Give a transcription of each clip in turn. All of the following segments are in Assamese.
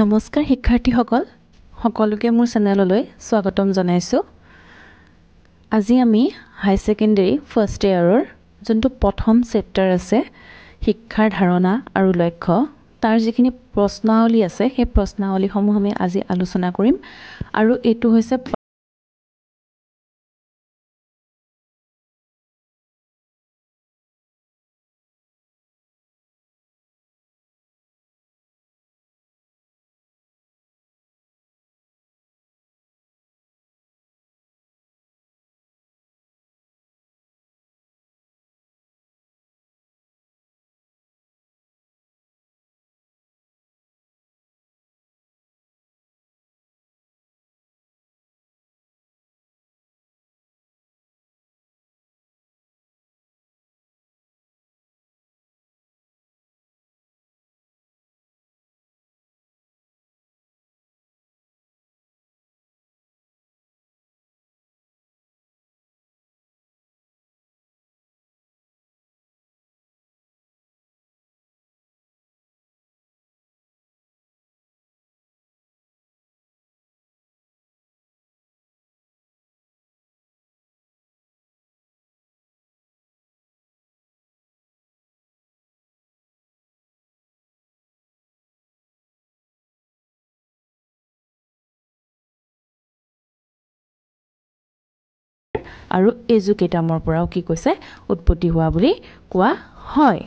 নমস্কাৰ শিক্ষাৰ্থীসকল সকলোকে মোৰ চেনেললৈ স্বাগতম জনাইছো। আজি আমি হাই সেকেন্ডাৰী ফাৰ্ষ্ট ইয়াৰৰ যোনটো প্ৰথম চেপ্টাৰ আছে শিক্ষাৰ ধাৰণা আৰু লক্ষ্য তাৰ যিখিনি প্ৰশ্নাৱলী আছে সেই প্ৰশ্নাৱলীসমূহ আমি আজি আলোচনা কৰিম আৰু এটো হৈছে আৰু এজুকেটামৰ পৰাও কি কৈছে উৎপত্তি হোৱা বুলি কোৱা হয়।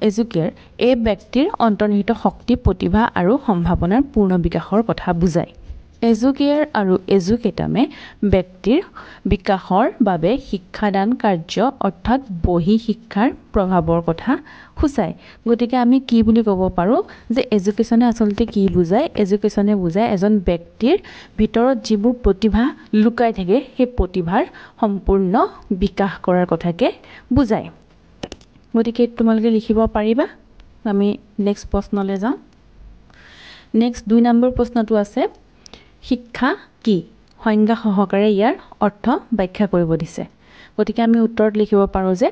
এজুকেৰ এই ব্যক্তিৰ অন্তৰ্নিহিত শক্তি প্ৰতিভা আৰু সম্ভাৱনাৰ পূৰ্ণ বিকাশৰ কথা বুজায়। এজুকেয়াৰ আৰু এজুকেটামে ব্যক্তিৰ বিকাশৰ বাবে শিক্ষাদান কাৰ্য অৰ্থাৎ বহি শিক্ষাৰ প্ৰভাৱৰ কথা সূচায়। গতিকে আমি কি বুলি ক'ব পাৰো যে এজুকেশনে আচলতে কি বুজায়? এজুকেশনে বুজায় এজন ব্যক্তিৰ ভিতৰত যিবোৰ প্ৰতিভা লুকাই থাকে সেই প্ৰতিভাৰ সম্পূৰ্ণ বিকাশ কৰাৰ কথাকে বুজায়। গতিকে তোমালোকে লিখিব পাৰিবা। আমি নেক্সট প্ৰশ্নলৈ যাওঁ। নেক্সট 2 নম্বৰ প্ৰশ্নটো আছে শিক্ষা কি? সংজ্ঞা সহকাৰে ইয়াৰ অৰ্থ ব্যাখ্যা কৰিব দিছে। গতিকে আমি উত্তৰত লিখিব পাৰো যে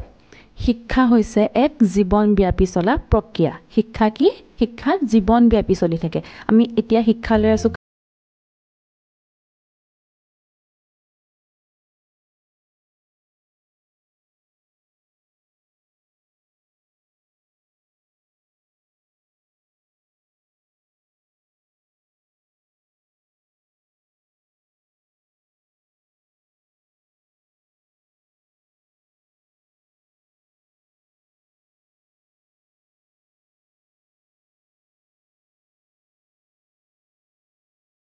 শিক্ষা হৈছে এক জীৱনব্যাপী চলা প্ৰক্ৰিয়া। শিক্ষা কি? শিক্ষা জীৱনব্যাপী চলি থাকে। আমি এতিয়া শিক্ষা লৈ আছো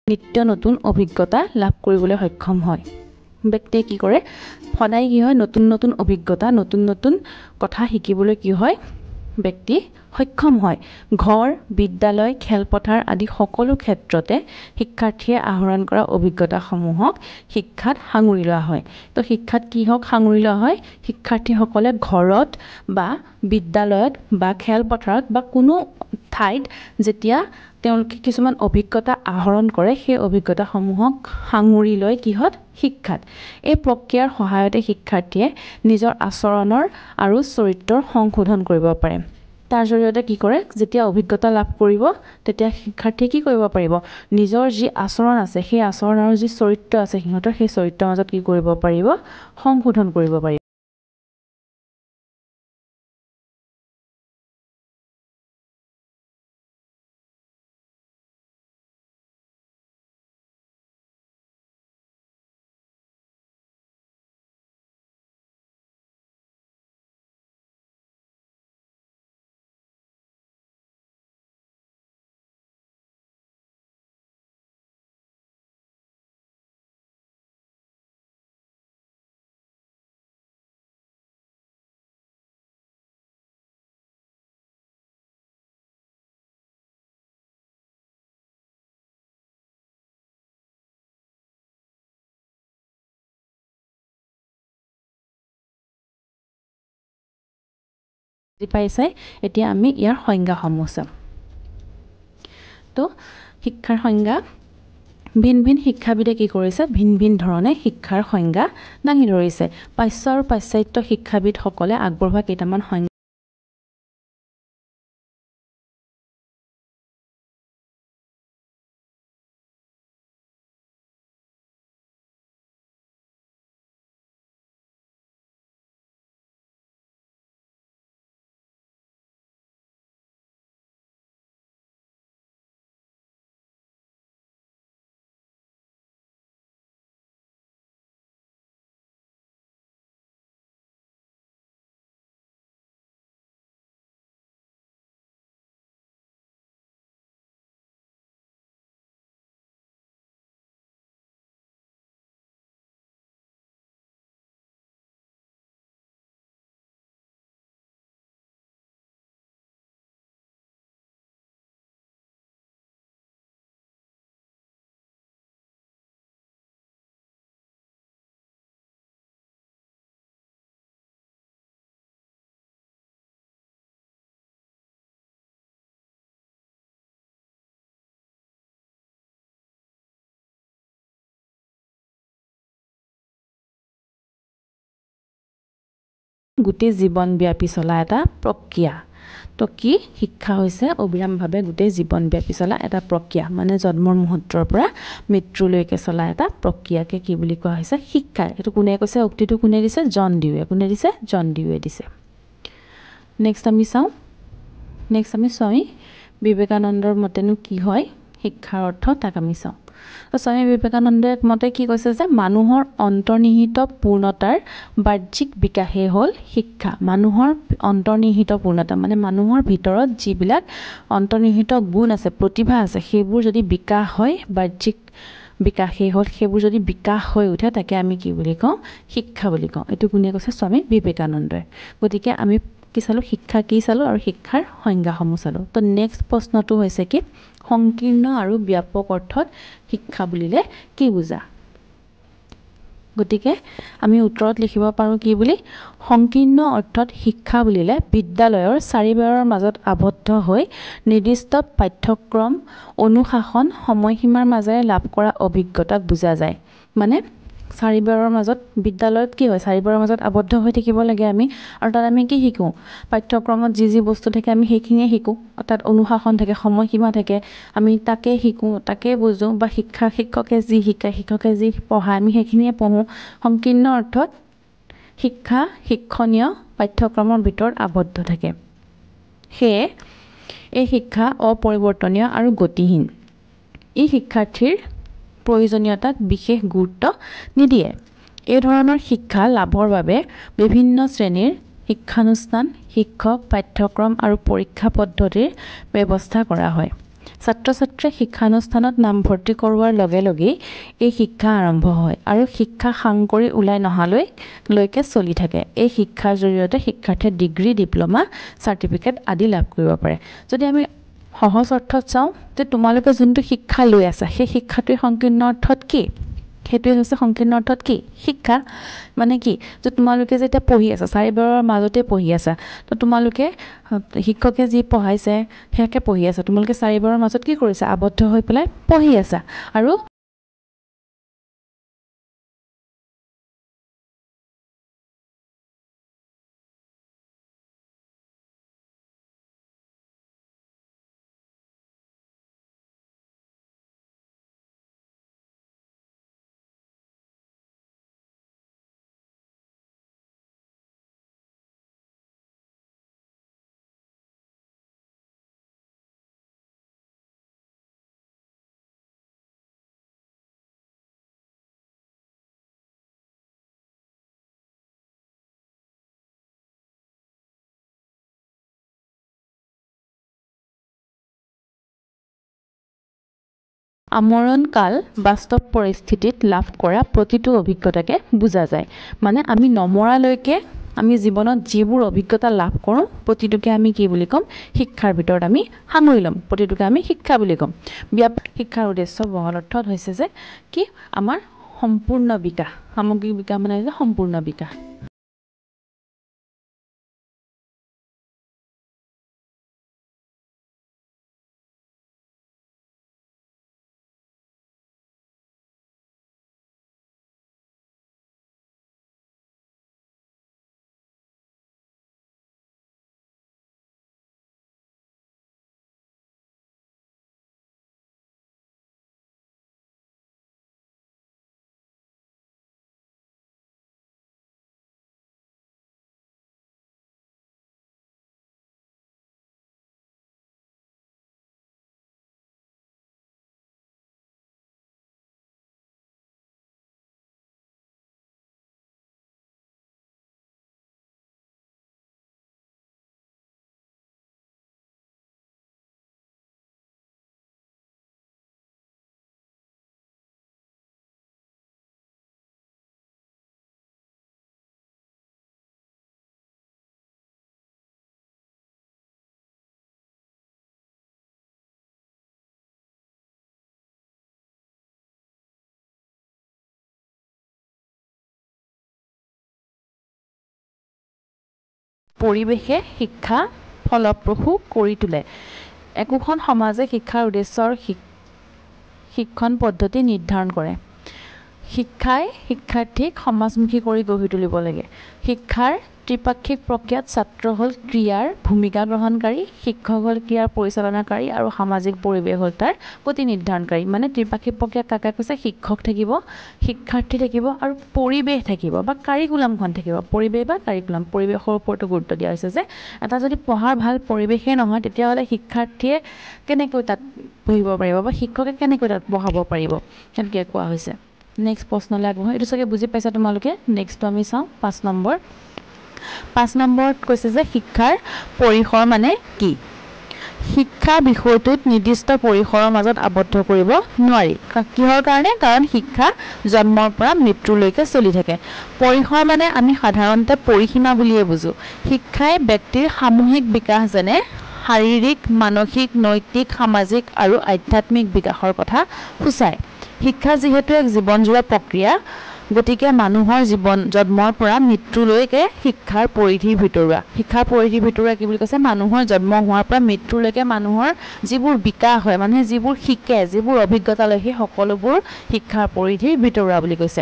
নিত্য নতুন অভিজ্ঞতা লাভ কৰিবলৈ সক্ষম হয়। ব্যক্তিয়ে কি কৰে সদায় কি হয় নতুন নতুন অভিজ্ঞতা নতুন নতুন কথা শিকিবলৈ কি হয় ব্যক্তি সক্ষম হয়। ঘৰ বিদ্যালয় খেলপথাৰ আদি সকলো ক্ষেত্ৰতে শিক্ষাৰ্থীয়ে আহৰণ কৰা অভিজ্ঞতাসমূহক শিক্ষাত সাঙুৰি লোৱা হয়। তো শিক্ষাত কি হক সাঙুৰি লোৱা হয় শিক্ষাৰ্থীসকলে ঘৰত বা বিদ্যালয়ত বা খেলপথাৰত বা কোনো ঠাইত যেতিয়া তেওঁলোকে কিছুমান অভিজ্ঞতা আহৰণ কৰে সেই অভিজ্ঞতাসমূহক সাঙুৰি লয় কিহত শিক্ষাত। এই প্ৰক্ৰিয়াৰ সহায়তে শিক্ষাৰ্থীয়ে নিজৰ আচৰণৰ আৰু চৰিত্ৰৰ সংশোধন কৰিব পাৰে। তাৰ জৰিয়তে কি কৰে যেতিয়া অভিজ্ঞতা লাভ কৰিব তেতিয়া শিক্ষাৰ্থীয়ে কি কৰিব পাৰিব নিজৰ যি আচৰণ আছে সেই আচৰণ আৰু যি চৰিত্ৰ আছে সিহঁতৰ সেই চৰিত্ৰৰ মাজত কি কৰিব পাৰিব সংশোধন কৰিব পাৰিব। পাইছে এতিয়া আমি ইয়াৰ সংজ্ঞাসমূহ চাম। তো শিক্ষাৰ সংজ্ঞা ভিন ভিন শিক্ষাবিদে কি কৰিছে ভিন ভিন ধৰণে শিক্ষাৰ সংজ্ঞা দাঙি ধৰিছে। পাশ্চাত্য আৰু পাশ্চাত্য শিক্ষাবিদসকলে আগবঢ়োৱা কেইটামান সংজ্ঞা গোটেই জীৱনব্যাপী চলা এটা প্ৰক্ৰিয়া। তো কি শিক্ষা হৈছে অবিৰামভাৱে গোটেই জীৱনব্যাপী চলা এটা প্ৰক্ৰিয়া, মানে জন্মৰ মুহূৰ্তৰ পৰা মৃত্যুলৈকে চলা এটা প্ৰক্ৰিয়াকে কি বুলি কোৱা হৈছে শিক্ষা। এইটো কোনে কৈছে, উক্তিটো কোনে দিছে, জন ডিউৱে। কোনে দিছে, জন ডিউৱে দিছে। নেক্সট আমি চাওঁ, স্বামী বিবেকানন্দৰ মতেনো কি হয় শিক্ষাৰ অৰ্থ, তাক আমি চাওঁ। তো স্বামী বিবেকানন্দৰ মতে কি কৈছে যে মানুহৰ অন্তৰ্নিহিত পূৰ্ণতাৰ বাহ্যিক বিকাশেই হ'ল শিক্ষা। মানুহৰ অন্তৰ্নিহিত পূৰ্ণতা মানে মানুহৰ ভিতৰত যিবিলাক অন্তৰ্নিহিত গুণ আছে, প্ৰতিভা আছে, সেইবোৰ যদি বিকাশ হয়, বাহ্যিক বিকাশেই হ'ল, সেইবোৰ যদি বিকাশ হৈ উঠে তাকে আমি কি বুলি কওঁ, শিক্ষা বুলি কওঁ। এইটো কোনে কৈছে, স্বামী বিবেকানন্দই। গতিকে আমি কি চালোঁ, শিক্ষা কি চালোঁ আৰু শিক্ষাৰ সংজ্ঞাসমূহ চালোঁ। তো নেক্সট প্ৰশ্নটো হৈছে কি, সংকীৰ্ণ আৰু ব্যাপক অৰ্থত শিক্ষা বুলিলে কি বুজা? গতিকে আমি উত্তৰত লিখিব পাৰোঁ কি বুলি, সংকীৰ্ণ অৰ্থত শিক্ষা বুলিলে বিদ্যালয়ৰ চাৰিবেৰৰ মাজত আবদ্ধ হৈ নিৰ্দিষ্ট পাঠ্যক্ৰম, অনুশাসন, সময়সীমাৰ মাজেৰে লাভ কৰা অভিজ্ঞতাক বুজা যায়। মানে চাৰিবেৰৰ মাজত, বিদ্যালয়ত কি হয়, চাৰিবেৰৰ মাজত আবদ্ধ হৈ থাকিব লাগে আমি, আৰু তাত আমি কি শিকোঁ, পাঠ্যক্ৰমত যি যি বস্তু থাকে আমি সেইখিনিয়ে শিকোঁ। তাত অনুশাসন থাকে, সময়সীমা থাকে, আমি তাকে শিকোঁ, তাকে বুজোঁ, বা শিক্ষকে যি শিকায়, শিক্ষকে যি পঢ়ায় আমি সেইখিনিয়ে পঢ়োঁ। সংকীৰ্ণ অৰ্থত শিক্ষা শিক্ষণীয় পাঠ্যক্ৰমৰ ভিতৰত আবদ্ধ থাকে। সেয়ে এই শিক্ষা অপৰিৱৰ্তনীয় আৰু গতিহীন। ই শিক্ষাৰ্থীৰ প্ৰয়োজনীয়তাক বিশেষ গুৰুত্ব নিদিয়ে। এই ধৰণৰ শিক্ষা লাভৰ বাবে বিভিন্ন শ্ৰেণীৰ শিক্ষানুষ্ঠান, শিক্ষক, পাঠ্যক্ৰম আৰু পৰীক্ষা পদ্ধতিৰ ব্যৱস্থা কৰা হয়। ছাত্ৰ ছাত্ৰীয়ে শিক্ষানুষ্ঠানত নামভৰ্তি কৰোৱাৰ লগে লগেই এই শিক্ষা আৰম্ভ হয় আৰু শিক্ষা সাং কৰি ওলাই নহালৈকে চলি থাকে। এই শিক্ষাৰ জৰিয়তে শিক্ষাৰ্থীয়ে ডিগ্ৰী, ডিপ্ল'মা, চাৰ্টিফিকেট আদি লাভ কৰিব পাৰে। যদি আমি সহজ অৰ্থত চাওঁ যে তোমালোকে যোনটো শিক্ষা লৈ আছা সেই শিক্ষাটোৱে সংকীৰ্ণ অৰ্থত কি, সেইটোৱে হৈছে সংকীৰ্ণ অৰ্থত কি শিক্ষা। মানে কি, যে তোমালোকে যেতিয়া পঢ়ি আছা, চাৰিবেৰৰ মাজতে পঢ়ি আছা, তো তোমালোকে শিক্ষকে যি পঢ়াইছে সেয়াকে পঢ়ি আছা, তোমালোকে চাৰিবেৰৰ মাজত কি কৰিছা, আবদ্ধ হৈ পেলাই পঢ়ি আছা। আৰু আমৰণকাল বাস্তৱ পৰিস্থিতিত লাভ কৰা প্ৰতিটো অভিজ্ঞতাকে বুজা যায়। মানে আমি নমৰালৈকে আমি জীৱনত যিবোৰ অভিজ্ঞতা লাভ কৰোঁ প্ৰতিটোকে আমি কি বুলি ক'ম, শিক্ষাৰ ভিতৰত আমি সামৰি ল'ম, প্ৰতিটোকে আমি শিক্ষা বুলি ক'ম। শিক্ষাৰ উদ্দেশ্য বহল অৰ্থত হৈছে যে কি, আমাৰ সম্পূৰ্ণ বিকাশ, সামগ্ৰিক বিকাশ মানে হৈছে সম্পূৰ্ণ বিকাশ। পৰিৱেশে শিক্ষা ফলপ্ৰসূ কৰি তোলে। একোখন সমাজে শিক্ষাৰ উদ্দেশ্য আৰু শিক্ষণ পদ্ধতি নিৰ্ধাৰণ কৰে। শিক্ষাই শিক্ষাৰ্থীক সমাজমুখী কৰি গঢ়ি তুলিব লাগে শিক্ষাৰ ত্ৰিপাক্ষিক প্ৰক্ৰিয়াত ছাত্ৰ হ'ল ক্ৰিয়াৰ ভূমিকা গ্ৰহণকাৰী শিক্ষক হ'ল ক্ৰিয়াৰ পৰিচালনাকাৰী আৰু সামাজিক পৰিৱেশ হ'ল তাৰ গতি নিৰ্ধাৰণকাৰী মানে ত্ৰিপাক্ষিক প্ৰক্ৰিয়া কাকা কৈছে শিক্ষক থাকিব শিক্ষাৰ্থী থাকিব আৰু পৰিৱেশ থাকিব বা কাৰিকুলামখন থাকিব পৰিৱেশ বা কাৰিকুলাম পৰিৱেশৰ ওপৰতো গুৰুত্ব দিয়া হৈছে যে এটা যদি পঢ়াৰ ভাল পৰিৱেশেই নহয় তেতিয়াহ'লে শিক্ষাৰ্থীয়ে কেনেকৈ তাত পঢ়িব পাৰিব বা শিক্ষকে কেনেকৈ তাত পঢ়াব পাৰিব তেনেকৈ কোৱা হৈছে নেক্সট প্ৰশ্নলৈ আগবঢ়াওঁ এইটো চাগে বুজি পাইছা তোমালোকে নেক্সটটো আমি চাওঁ 5 নম্বৰত কৈছে যে শিক্ষাৰ পৰিসৰ মানে কি শিক্ষা বিষয়টোত নিৰ্দিষ্ট পৰিসৰৰ মাজত আবদ্ধ কৰিব নোৱাৰি কিহৰ কাৰণে কাৰণ শিক্ষা জন্মৰ পৰা মৃত্যুলৈকে চলি থাকে পৰিসৰ মানে আমি সাধাৰণতে পৰিসীমা বুলিয়ে বুজো শিক্ষাই ব্যক্তিৰ সামূহিক বিকাশ যেনে শাৰীৰিক মানসিক নৈতিক সামাজিক আৰু আধ্যাত্মিক বিকাশৰ কথা সূচায় শিক্ষা যিহেতু এক জীৱনজোৰা প্ৰক্ৰিয়া গতিকে মানুহৰ জীৱন জন্মৰ পৰা মৃত্যুলৈকে শিক্ষাৰ পৰিধিৰ ভিতৰুৱা কি বুলি কৈছে মানুহৰ জন্ম হোৱাৰ পৰা মৃত্যুলৈকে মানুহৰ যিবোৰ বিকাশ হয় মানুহে যিবোৰ শিকে যিবোৰ অভিজ্ঞতা লয় সেই সকলোবোৰ শিক্ষাৰ পৰিধিৰ ভিতৰুৱা বুলি কৈছে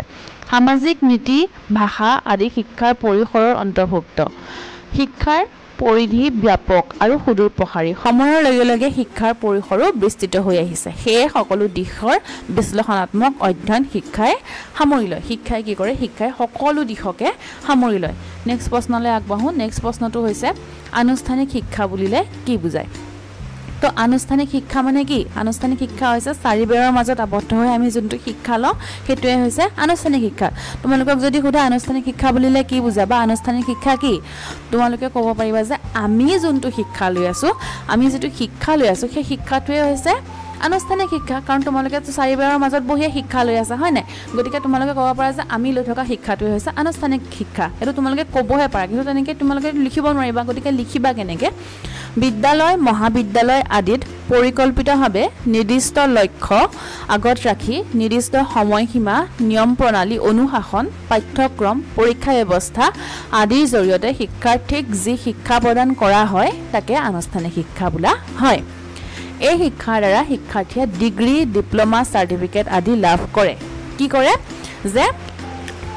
সামাজিক নীতি ভাষা আদি শিক্ষাৰ পৰিসৰৰ অন্তৰ্ভুক্ত শিক্ষাৰ পৰিধি ব্যাপক আৰু সুদূৰ প্ৰসাৰী সময়ৰ লগে লগে শিক্ষাৰ পৰিসৰো বিস্তৃত হৈ আহিছে সেয়ে সকলো দিশৰ বিশ্লেষণাত্মক অধ্যয়ন শিক্ষাই সামৰি লয় শিক্ষাই কি কৰে শিক্ষাই সকলো দিশকে সামৰি লয় নেক্সট প্ৰশ্নলৈ আগবাঢ়ো নেক্সট প্ৰশ্নটো হৈছে আনুষ্ঠানিক শিক্ষা বুলিলে কি বুজায় তো আনুষ্ঠানিক শিক্ষা মানে কি আনুষ্ঠানিক শিক্ষা হৈছে চাৰিবেৰৰ মাজত আবদ্ধ হৈ আমি যোনটো শিক্ষা লওঁ সেইটোৱে হৈছে আনুষ্ঠানিক শিক্ষা তোমালোকক যদি সোধা আনুষ্ঠানিক শিক্ষা বুলিলে কি বুজা বা আনুষ্ঠানিক শিক্ষা কি তোমালোকে ক'ব পাৰিবা যে আমি যোনটো শিক্ষা লৈ আছো সেই শিক্ষাটোৱে হৈছে আনুষ্ঠানিক শিক্ষা কাৰণ তোমালোকে চাৰিবেৰৰ মাজত বহিয়ে শিক্ষা লৈ আছা হয় নাই গতিকে তোমালোকে ক'ব পাৰা যে আমি লৈ থকা শিক্ষাটোৱে হৈছে আনুষ্ঠানিক শিক্ষা এইটো তোমালোকে ক'বহে পাৰা কিন্তু তেনেকৈ তোমালোকে লিখিব নোৱাৰিবা গতিকে লিখিবা কেনেকৈ বিদ্যালয় মহাবিদ্যালয় আদিত পৰিকল্পিতভাৱে নিৰ্দিষ্ট লক্ষ্য আগত ৰাখি নিৰ্দিষ্ট সময়সীমা নিয়ম প্ৰণালী অনুশাসন পাঠ্যক্ৰম পৰীক্ষা ব্যৱস্থা আদিৰ জৰিয়তে শিক্ষাৰ্থীক যি শিক্ষা প্ৰদান কৰা হয় তাকে আনুষ্ঠানিক শিক্ষা বোলা হয় এই শিক্ষাৰ দ্বাৰা শিক্ষাৰ্থীয়ে ডিগ্ৰী ডিপ্ল'মা চাৰ্টিফিকেট আদি লাভ কৰে কি কৰে যে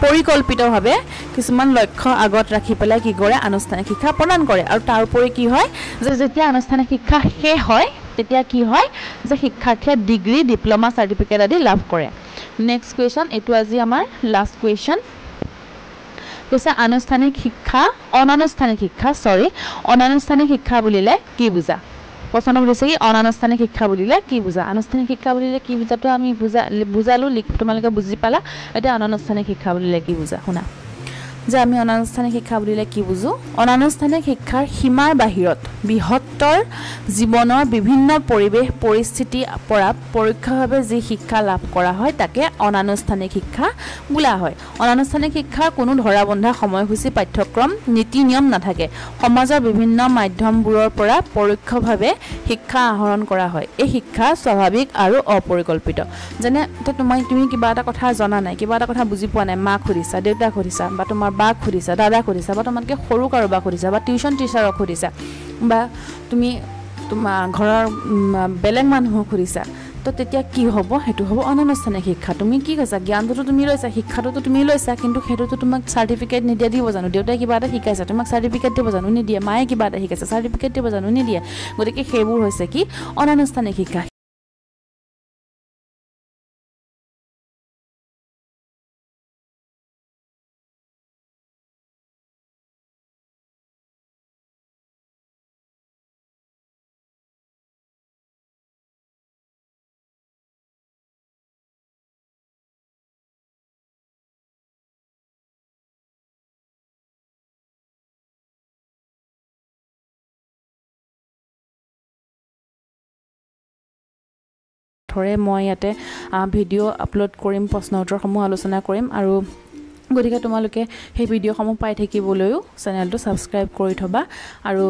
পৰিকল্পিতভাৱে কিছুমান লক্ষ্য আগত ৰাখি পেলাই কি কৰে আনুষ্ঠানিক শিক্ষা প্ৰদান কৰে আৰু তাৰ উপৰি কি হয় যে যেতিয়া আনুষ্ঠানিক শিক্ষা শেষ হয় তেতিয়া কি হয় যে শিক্ষাৰ্থীয়ে ডিগ্ৰী ডিপ্ল'মা চাৰ্টিফিকেট আদি লাভ কৰে নেক্সট কুৱেশ্যন এইটো আজি আমাৰ লাষ্ট কুৱেশ্যন কৈছে অনানুষ্ঠানিক শিক্ষা বুলিলে কি বুজা প্ৰশ্ন সুধিছে কি অনানুষ্ঠানিক শিক্ষা বুলিলে কি বুজা আনুষ্ঠানিক শিক্ষা বুলিলে কি বুজাটো আমি বুজালো তোমালোকে বুজি পালা এতিয়া অনানুষ্ঠানিক শিক্ষা বুলিলে কি বুজা শুনা যে আমি অনানুষ্ঠানিক শিক্ষা বুলিলে কি বুজো অনানুষ্ঠানিক শিক্ষাৰ সীমাৰ বাহিৰত বৃহত্তৰ জীৱনৰ বিভিন্ন পৰিৱেশ পৰিস্থিতি পৰা পৰোক্ষভাৱে যি শিক্ষা লাভ কৰা হয় তাকে অনানুষ্ঠানিক শিক্ষা বোলা হয় অনানুষ্ঠানিক শিক্ষাৰ কোনো ধৰাবন্ধা সময়সূচী পাঠ্যক্ৰম নীতি নিয়ম নাথাকে সমাজৰ বিভিন্ন মাধ্যমবোৰৰ পৰা পৰোক্ষভাৱে শিক্ষা আহৰণ কৰা হয় এই শিক্ষা স্বাভাৱিক আৰু অপৰিকল্পিত যেনে তুমি কিবা এটা কথা জনা নাই কিবা এটা কথা বুজি পোৱা নাই মাক সুধিছা দেউতাক সুধিছা বা তোমাৰ বাক সুধিছা দাদাক সুধিছা বা তোমাতকৈ সৰু কাৰোবাক সুধিছা বা টিউশ্যন টিচাৰক সুধিছা বা তুমি তোমাৰ ঘৰৰ বেলেগ মানুহক সুধিছা তো তেতিয়া কি হ'ব সেইটো হ'ব অনানুষ্ঠানিক শিক্ষা তুমি কি কৈছা জ্ঞানটোতো তুমি লৈছা শিক্ষাটোতো তুমি লৈছা কিন্তু সেইটোতো তোমাক চাৰ্টিফিকেট নিদিয়ে দিব জানো দেউতাই কিবা এটা শিকাইছে তোমাক চাৰ্টিফিকেট দিব জানো নিদিয়ে মায়ে কিবা এটা শিকাইছে চাৰ্টিফিকেট দিব জানো নিদিয়ে গতিকে সেইবোৰ হৈছে কি অনানুষ্ঠানিক শিক্ষা মই ইয়াতে ভিডিঅ' আপলোড কৰিম প্ৰশ্ন উত্তৰসমূহ আলোচনা কৰিম আৰু গতিকে তোমালোকে সেই ভিডিঅ'সমূহ পাই থাকিবলৈও চেনেলটো ছাবস্ক্ৰাইব কৰি থবা আৰু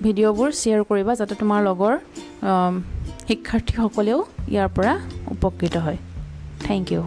ভিডিঅ'বোৰ শ্বেয়াৰ কৰিবা যাতে তোমাৰ লগৰ শিক্ষাৰ্থীসকলেও ইয়াৰ পৰা উপকৃত হয় থেংক ইউ